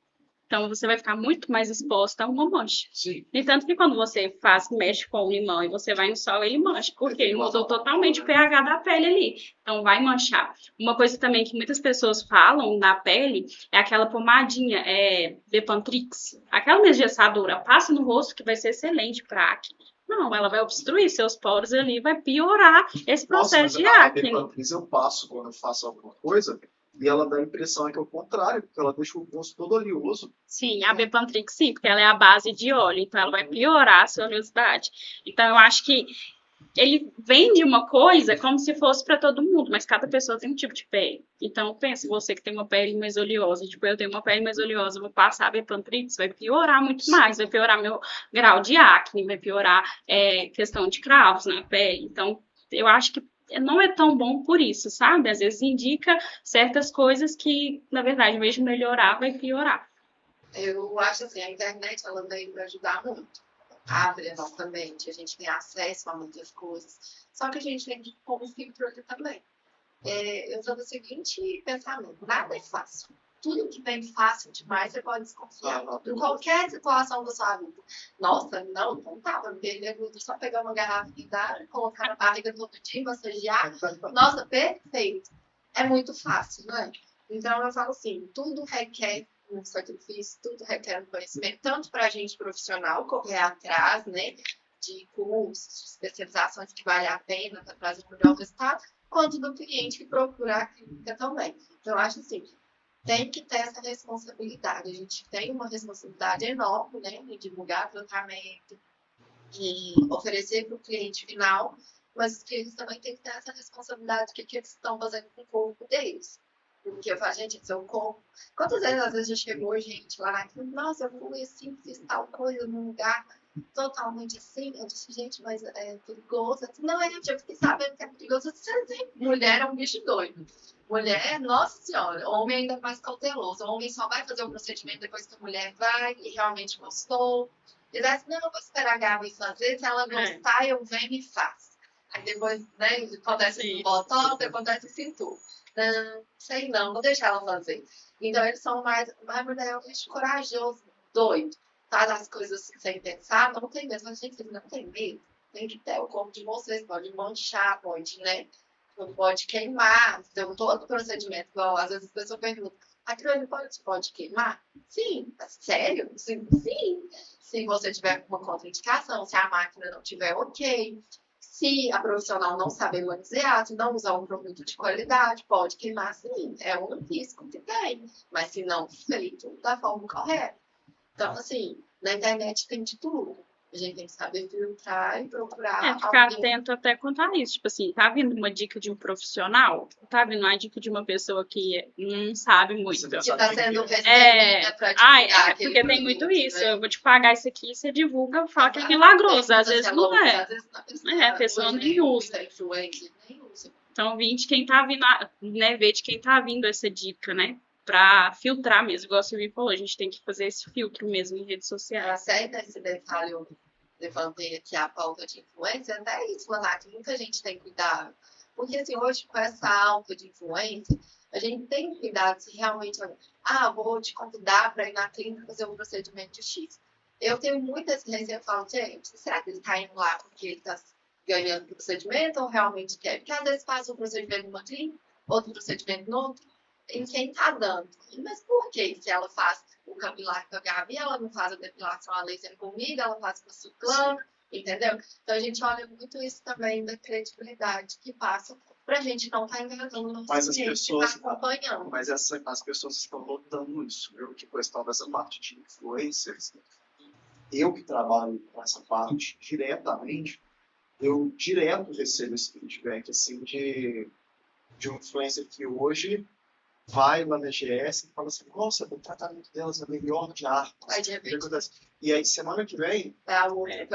Então, você vai ficar muito mais exposta a uma mancha. Sim. No entanto que quando você mexe com o limão e você vai no sol, ele mancha, porque ele mudou totalmente o pH da pele ali. Então, vai manchar. Uma coisa também que muitas pessoas falam da pele é aquela pomadinha, Bepantrix. Aquela mesgessadora, passa no rosto que vai ser excelente para acne. Não, ela vai obstruir seus poros ali, vai piorar esse processo de acne. A Bepantrix eu passo quando eu faço alguma coisa. E ela dá a impressão que é o contrário, porque ela deixa o rosto todo oleoso. Sim, a Bepantrix sim, porque ela é a base de óleo, então ela vai piorar a sua oleosidade. Então eu acho que ele vende uma coisa como se fosse para todo mundo, mas cada pessoa tem um tipo de pele. Então, pense você que tem uma pele mais oleosa, tipo, eu tenho uma pele mais oleosa, vou passar a Bepantrix, vai piorar muito mais, vai piorar meu grau de acne, vai piorar questão de cravos na pele. Então, eu acho que não é tão bom por isso, sabe? Às vezes indica certas coisas que, na verdade, em vez de melhorar, vai piorar. Eu acho assim, a internet ela veio para ajudar muito. Abre a nossa mente, a gente tem acesso a muitas coisas. Só que a gente tem que pôr um filtro ali também. Eu sou do seguinte pensamento: nada é fácil. Tudo que vem fácil demais, você pode desconfiar. Em qualquer situação da sua vida. Nossa, não tava bebendo, só pegar uma garrafa e dar, colocar na barriga todo dia, massagear. Nossa, perfeito. É muito fácil, não é? Então eu falo assim, tudo requer um sacrifício, tudo requer um conhecimento, tanto para a gente profissional correr atrás, né, de cursos, de especializações que vale a pena para trazer um melhor resultado, quanto do cliente que procura a clínica também. Então, eu acho assim, tem que ter essa responsabilidade. A gente tem uma responsabilidade enorme, né, em divulgar tratamento, de oferecer para o cliente final, mas os clientes também têm que ter essa responsabilidade do que eles estão fazendo com o corpo deles. Porque eu falo, gente, seu corpo. Quantas vezes, às vezes, já chegou gente lá na clínica, nossa, eu fui assim, fiz tal coisa num lugar totalmente assim. Eu disse, gente, mas é perigoso. Disse, não, eu fiquei sabendo que é perigoso. Você tem mulher é um bicho doido. Mulher, nossa senhora, homem ainda mais cauteloso. O homem só vai fazer o procedimento depois que a mulher vai e realmente gostou. Ele diz, não, eu vou esperar a Gabi fazer, se ela gostar, eu venho e faço. Aí depois, né, acontece no botox, acontece em tudo. Não, sei não, vou deixar ela fazer. Então eles são mais mulher é um bicho corajoso, doido. Faz as coisas sem pensar, não tem medo. Mas, gente, não tem medo. Tem que ter o corpo de vocês, pode manchar, pode, né? Pode queimar. Então, todo procedimento, igual, às vezes as pessoas perguntam, aquilo ali pode queimar? Sim, sério? Sim, sim. Se você tiver uma contraindicação, se a máquina não tiver ok, se a profissional não saber manusear, se não usar um produto de qualidade, pode queimar sim. É um risco que tem. Mas se não feito da forma correta. Então, assim, na internet tem de tudo. A gente tem que saber filtrar e procurar Ficar alguém atento até quanto a isso. Tipo assim, tá vindo uma dica de um profissional, tá vindo uma dica de uma pessoa que não sabe muito. que está sendo recebida para divulgar aquele porque tem muito isso. Né? Eu vou te pagar isso aqui, você divulga, fala que é milagroso. Às vezes não é. Às vezes a pessoa nem usa. Então, vem de quem tá vindo, né? Ver de quem tá vindo essa dica, né? Pra filtrar mesmo, igual a Silvia falou, a gente tem que fazer esse filtro mesmo em redes sociais. Até nesse detalhe eu levantei aqui a pauta de influência, até isso, lá que muita gente tem cuidado. Porque assim, hoje com essa alta de influência, a gente tem que cuidar se realmente, vou te convidar para ir na clínica fazer um procedimento de X. Eu tenho muita experiência, eu falo, gente, será que ele está indo lá porque ele está ganhando procedimento ou realmente quer? Porque às vezes faz um procedimento numa clínica, outro procedimento no outro, em quem está dando. Mas por que se ela faz o capilar com a Gabi, ela não faz a depilação a laser comigo, ela faz com a Suclano, entendeu? Então a gente olha muito isso também da credibilidade que passa para a gente não estar enganando o nosso cliente que está acompanhando. Mas as pessoas estão notando isso, viu? Que questão dessa parte de influencers. Eu que trabalho com essa parte diretamente, eu direto recebo esse feedback assim, de um influencer que hoje vai lá na GS e fala assim, nossa, o tratamento delas é melhor de Arcos. E aí, semana que vem,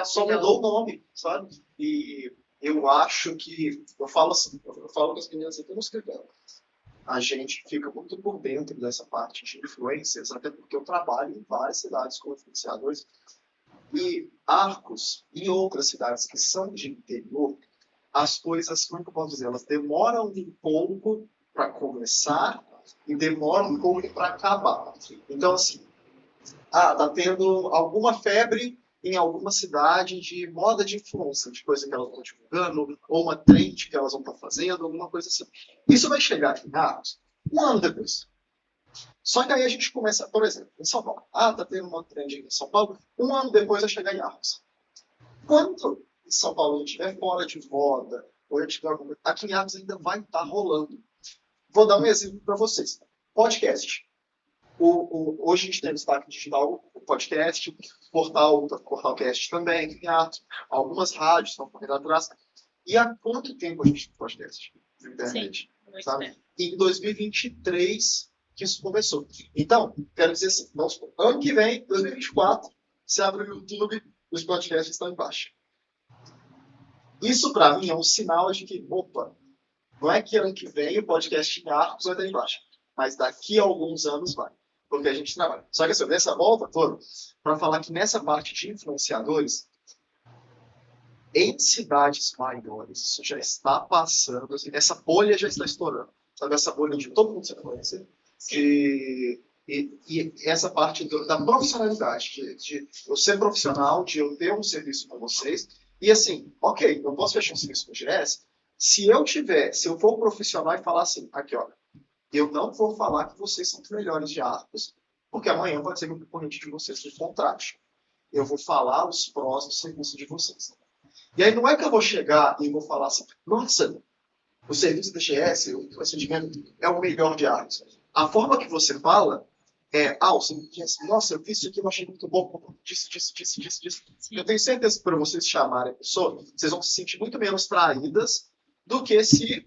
só mudou o nome, sabe? E eu acho que, eu falo com as meninas aqui no escritório, a gente fica muito por dentro dessa parte de influencers, até porque eu trabalho em várias cidades como influenciadores, e Arcos e outras cidades que são de interior, as coisas, como eu posso dizer, elas demoram um pouco para começar e demoram um pouco para acabar. Então, assim, tá tendo alguma febre em alguma cidade de moda de influência, de coisa que elas estão divulgando, ou uma trend que elas vão estar fazendo, alguma coisa assim. Isso vai chegar aqui em Arcos um ano depois. Só que aí a gente começa, por exemplo, em São Paulo. Tá tendo uma trend em São Paulo, um ano depois vai chegar em Arcos. Quando em São Paulo estiver fora de moda, ou tiver alguma coisa, aqui em Arcos ainda vai estar rolando. Vou dar um exemplo para vocês. Podcast. Hoje a gente tem destaque digital, o podcast, Portalcast também, aqui em Arcos. Algumas rádios estão correndo atrás. E há quanto tempo a gente tem podcast na internet? Muito Sabe? bem. E em 2023 que isso começou. Então, quero dizer assim, vamos supor, ano que vem, 2024, você abre o YouTube, os podcasts estão embaixo. Isso, para mim, é um sinal de que, opa, não é que ano que vem o podcast em Arcos vai estar embaixo, mas daqui a alguns anos vai. Porque a gente trabalha. Só que assim, nessa volta toda, para falar que nessa parte de influenciadores, em cidades maiores, isso já está passando, assim, essa bolha já está estourando. Sabe, essa bolha de todo mundo se conhecer. E essa parte da profissionalidade, de eu ser profissional, de eu ter um serviço com vocês. E assim, ok, eu posso fechar um serviço com o GS, se eu for um profissional e falar assim, aqui ó, eu não vou falar que vocês são os melhores de Arcos, porque amanhã pode ser que o concorrente de vocês me contrate. Eu vou falar os prós do serviço de vocês. E aí não é que eu vou chegar e vou falar assim, nossa, o serviço da GS, o atendimento é o melhor de Arcos. A forma que você fala é, você me diz, nossa, eu vi isso aqui, eu achei muito bom, disso. Sim. Eu tenho certeza que para vocês chamarem a pessoa, vocês vão se sentir muito menos traídas do que se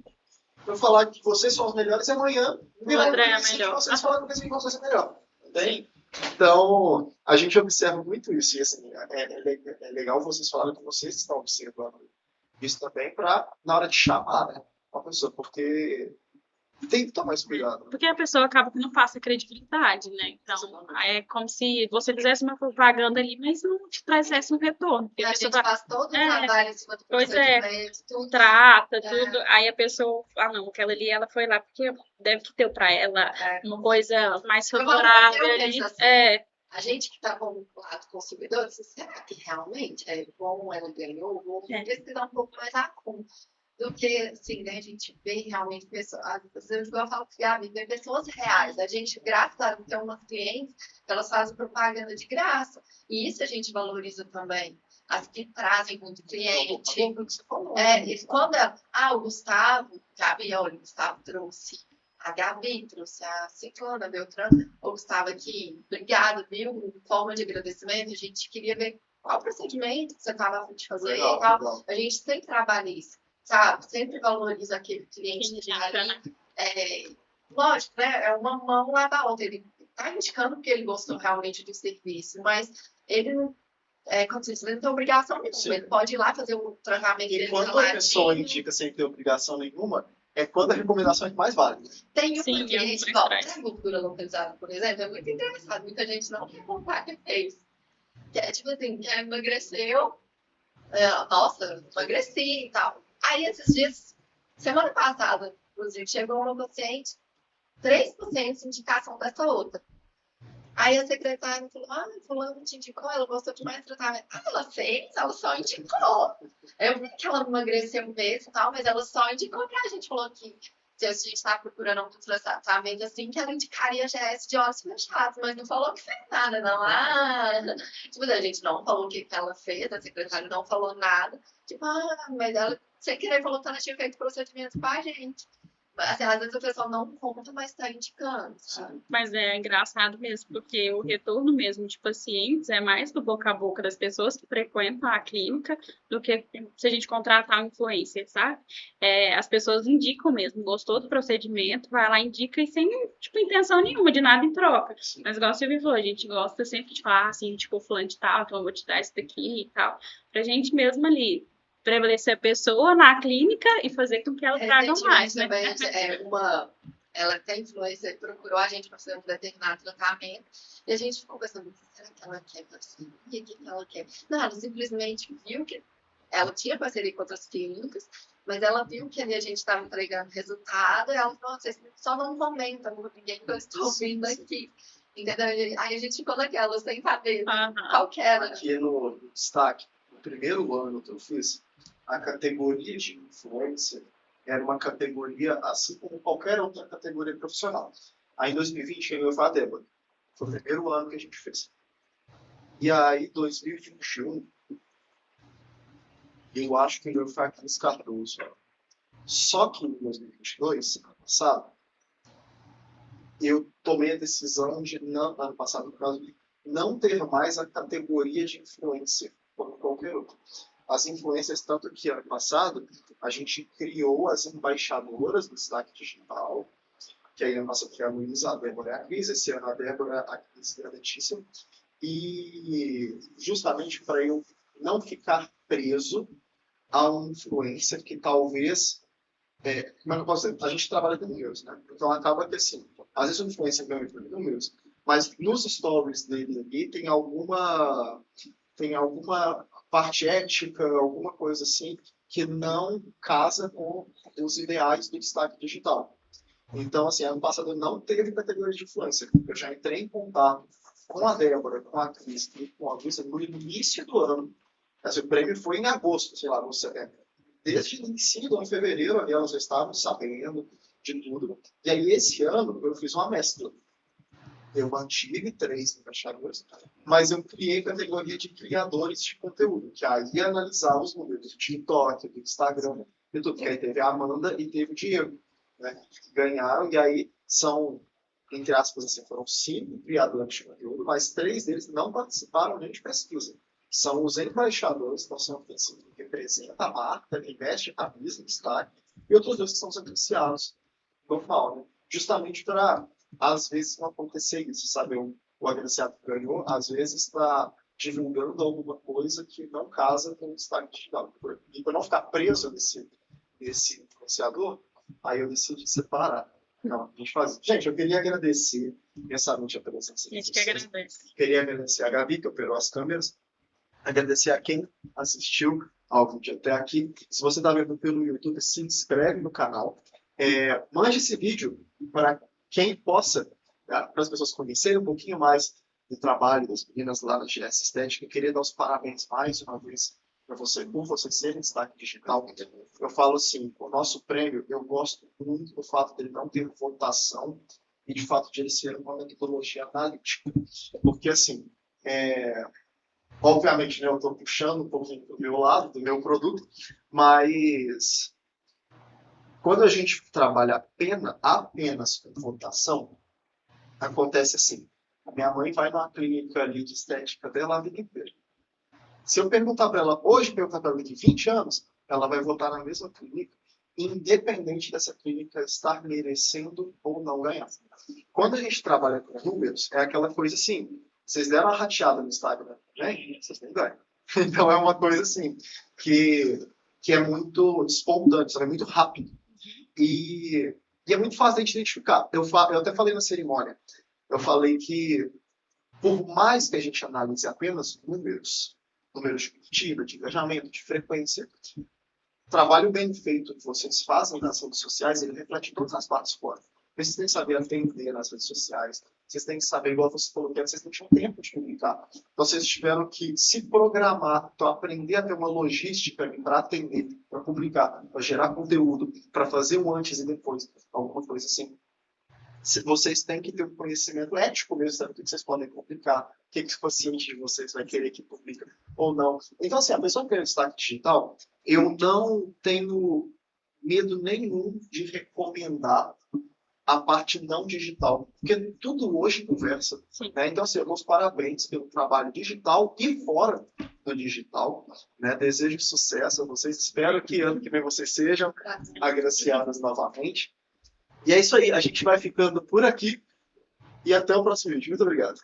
eu falar que vocês são os melhores e amanhã virar Outra é a que melhor. vocês falam que vocês é melhor. Entende? Então, a gente observa muito isso. E assim, é legal vocês falarem que vocês estão observando isso também para, na hora de chamar, né, uma pessoa, porque tem que tomar esse cuidado. Porque a pessoa acaba que não passa credibilidade, né? Então, é como se você fizesse uma propaganda ali, mas não te trouxesse um retorno. Porque A pessoa gente faz todo o trabalho em cima do Pois é. procedimento, tudo. trata, tudo. Aí a pessoa, não, aquela ali, ela foi lá porque deve que ter pra ela uma coisa mais Eu favorável penso ali. assim, a gente que está como lado consumidor, será que realmente é bom, ela ganhou? Vou pesquisar um pouco mais a fundo. Do que, assim, né, a gente vê realmente pessoas, às vezes eu falo que vê pessoas reais. A gente, graças a Deus, tem umas clientes que elas fazem propaganda de graça. E isso a gente valoriza também. As que trazem muito cliente. E quando o Gustavo, olha, o Gustavo trouxe. A Gabi trouxe a Ciclana, a Beltrana, o Gustavo aqui, obrigado, viu? Em forma de agradecimento, a gente queria ver qual procedimento que você estava a fim de fazer e tal. Legal. A gente sempre trabalha isso, sabe? Sempre valoriza aquele cliente que Indica, ali. Lógico, né? É uma mão lava a outra. Ele está indicando porque ele gostou realmente do serviço, mas ele não. Como se diz, ele não tem obrigação nenhuma. Sim. Ele pode ir lá fazer o tratamento E dele quando a saladinho. pessoa indica sem ter obrigação nenhuma, é quando a recomendação é mais válida. Tem uma Sim, cliente, eu a gordura localizada, por exemplo, é muito interessado. Muita gente não quer contar que fez. Que é tipo assim, que emagreceu, nossa, emagreci e tal. Aí esses dias, semana passada, inclusive, chegou uma paciente, 3% de indicação dessa outra. Aí a secretária falou, fulano te indicou, ela gostou de mais tratamento. Ela fez, ela só indicou. Eu vi que ela emagreceu mesmo e tal, mas ela só indicou pra gente. Falou que se a gente tá procurando um tratamento assim, que ela indicaria GS de olhos fechados, mas não falou que fez nada, não. Tipo, a gente não falou o que ela fez, a secretária não falou nada. Tipo, mas ela, sem querer, falou que ela tinha feito procedimento pra gente. Assim, às vezes a pessoa não conta, mas está indicando, sabe? Mas é engraçado mesmo, porque o retorno mesmo de pacientes é mais do boca a boca das pessoas que frequentam a clínica do que se a gente contratar um influencer, sabe? As pessoas indicam mesmo, gostou do procedimento, vai lá, indica e sem, intenção nenhuma de nada em troca. Sim. Mas igual a Silvia falou, a gente gosta sempre de falar assim, tipo, fulano de tal, então eu vou te dar isso daqui e tal, pra gente mesmo ali prevalecer a pessoa na clínica e fazer com que ela traga mais, né? Também, ela até influencer procurou a gente para fazer um determinado tratamento e a gente ficou pensando, será que ela quer assim? O que ela quer? Não, ela simplesmente viu que ela tinha parceria com outras clínicas, mas ela viu que ali a gente estava entregando resultado e ela falou, vocês só não comentam com ninguém que eu estou vindo aqui. Entendeu? Aí a gente ficou naquela, sem saber qual que era. Aqui no destaque, no primeiro ano que eu fiz, a categoria de influencer era uma categoria assim como qualquer outra categoria profissional. Aí em 2020 eu fui a Débora. Foi o primeiro ano que a gente fez. E aí, 2021, eu acho que eu fui a Cris Cardoso. Só que em 2022, ano passado, eu tomei a decisão de, ano passado, no caso, não ter mais a categoria de influencer como qualquer outro. As influências, tanto que ano passado, a gente criou as embaixadoras do destaque digital, que aí a nossa aqui é a Luísa, a Débora é a Cris, esse ano a Débora, a Cris e a Letícia, e justamente para eu não ficar preso a uma influência que talvez... como eu posso dizer? A gente trabalha com números, né? Então acaba que assim, às vezes o influencer ganha por números, mas nos stories dele ali tem alguma parte ética, alguma coisa assim, que não casa com os ideais do destaque digital. Então, assim, ano passado não teve categoria de influencer. Eu já entrei em contato com a Débora, com a Cris e com a Luísa no início do ano. Assim, o prêmio foi em agosto, sei lá, desde o início do ano, em fevereiro, ali, elas já estavam sabendo de tudo. E aí, esse ano, eu fiz uma mescla. Eu mantive 3 embaixadores, mas eu criei categoria de criadores de conteúdo, que aí analisava os números do TikTok, do Instagram, e tudo. Que aí teve a Amanda e teve o Diego, né, que ganharam, e aí são, entre aspas, assim, foram 5 criadores de conteúdo, mas 3 deles não participaram nem de pesquisa. São os embaixadores, então são quem representa a marca, quem veste a camisa, destaque, e outros 2 que são sentenciados, normal, né? Justamente para, às vezes, não acontecer isso, sabe? O agraciado que ganhou, às vezes, está divulgando alguma coisa que não casa com o destaque digital. E para não ficar preso nesse influenciador, aí eu decidi separar. Não, a gente faz. Gente, eu queria agradecer imensamente a presença de A gente que vocês. agradece. Queria agradecer a Gabi, que operou as câmeras. Agradecer a quem assistiu ao vídeo até aqui. Se você está vendo pelo YouTube, se inscreve no canal. Mande esse vídeo para quem possa, para as pessoas conhecerem um pouquinho mais do trabalho das meninas lá na GS Estética. Eu queria dar os parabéns mais uma vez para você, por você ser em destaque digital. Eu falo assim, o nosso prêmio, eu gosto muito do fato dele não ter votação e de fato de ele ser uma metodologia analítica. Porque, assim, obviamente, né, eu estou puxando um pouquinho do meu lado, do meu produto, mas quando a gente trabalha apenas com votação, acontece assim. A minha mãe vai numa clínica ali de estética dela a vida inteira. Se eu perguntar para ela hoje, perguntar para ela de 20 anos, ela vai votar na mesma clínica, independente dessa clínica estar merecendo ou não ganhar. Quando a gente trabalha com números, é aquela coisa assim, vocês deram uma rateada no Instagram, né? Vocês nem ganham. Então é uma coisa assim, que é muito espontâneo, é muito rápido. E é muito fácil de identificar. Eu até falei na cerimônia, eu falei que por mais que a gente analise apenas números de curtida, de engajamento, de frequência, o trabalho bem feito que vocês fazem nas redes sociais, ele reflete todas as partes fora. Vocês têm que saber atender nas redes sociais, vocês têm que saber, igual você falou, que vocês não tinham tempo de publicar. Então, vocês tiveram que se programar, então, aprender a ter uma logística para atender, para publicar, para gerar conteúdo, para fazer um antes e depois, alguma coisa assim. Vocês têm que ter um conhecimento ético mesmo, sabe o que vocês podem publicar, o que o paciente de vocês vai querer que publique ou não. Então, assim, a pessoa que tem destaque digital, eu não tenho medo nenhum de recomendar a parte não digital, porque tudo hoje conversa. Né? Então, assim, meus parabéns pelo trabalho digital e fora do digital. Né? Desejo sucesso a vocês. Espero que ano que vem vocês sejam agraciadas novamente. E é isso aí. A gente vai ficando por aqui e até o próximo vídeo. Muito obrigado.